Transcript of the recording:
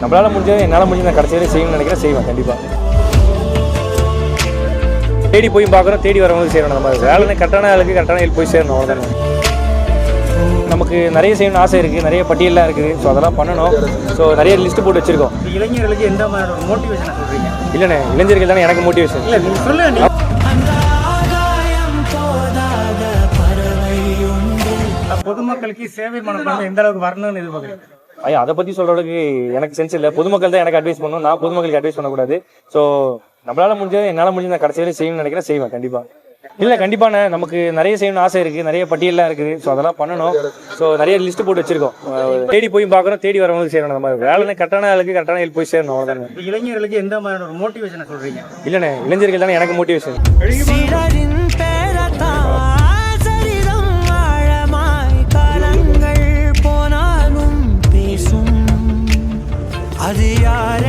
நம்மளால் முடிஞ்சது என்னால் முடிஞ்சு நான் கடைசி வரை செய்யணும்னு நினைக்கிறேன், செய்வேன் கண்டிப்பாக. தேடி போய் பார்க்குறோம், தேடி வரவங்களுக்கு செய்யணும். நம்ம வேலை கரெக்டான ஆளுக்கு கரெக்டான ஹெல்ப் போய் சேரணும், அவ்வளோதானே. நமக்கு நிறைய செய்யணும்னு ஆசை இருக்குது, நிறைய பட்டியலாம் இருக்குது. ஸோ அதெல்லாம் பண்ணணும். ஸோ நிறைய லிஸ்ட்டு போட்டு வச்சுருக்கோம். இளைஞர்களுக்கு எந்த மாதிரி மோட்டிவேஷனை சொல்கிறீங்க? இல்லைண்ணே, இளைஞர்கள் தானே எனக்கு மோட்டிவேஷன். இல்லை நீங்கள் சொல்லுங்கள். பொதுமக்களுக்கு சேவை மனப்பான்மை எந்த அளவுக்கு வரணும்னு எதிர்பார்க்குறீங்க? ஐயா, அதை பற்றி சொல்கிறதுக்கு எனக்கு சென்ஸ் இல்லை. பொதுமக்கள் தான் எனக்கு அட்வைஸ் பண்ணணும், நான் பொதுமக்களுக்கு அட்வைஸ் பண்ணக்கூடாது. ஸோ நம்மளால் முடிஞ்சது என்னால் முடிஞ்சு நான் கடைசி வரை செய்யணும்னு நினைக்கிறேன், செய்வேன் கண்டிப்பாக. இல்லை கண்டிப்பாண்ணே, நமக்கு நிறைய செய்யணும்னு ஆசை இருக்குது, நிறைய பட்டியலாம் இருக்குது. ஸோ அதெல்லாம் பண்ணணும். ஸோ நிறைய லிஸ்ட்டு போட்டு வச்சுருக்கோம். தேடி போய் பார்க்குறோம், தேடி வரவங்களுக்கு செய்யணும். நம்ம வேலை கரெக்டான ஆளுக்கு கரெக்டான ஹெல்ப் போய் சேரணும், அவ்வளோதானே. இளைஞர்களுக்கு எந்த மாதிரி மோட்டிவேஷனை சொல்கிறீங்க? இல்லைண்ணே, இளைஞர்கள் தானே எனக்கு மோட்டிவேஷன். அது யார்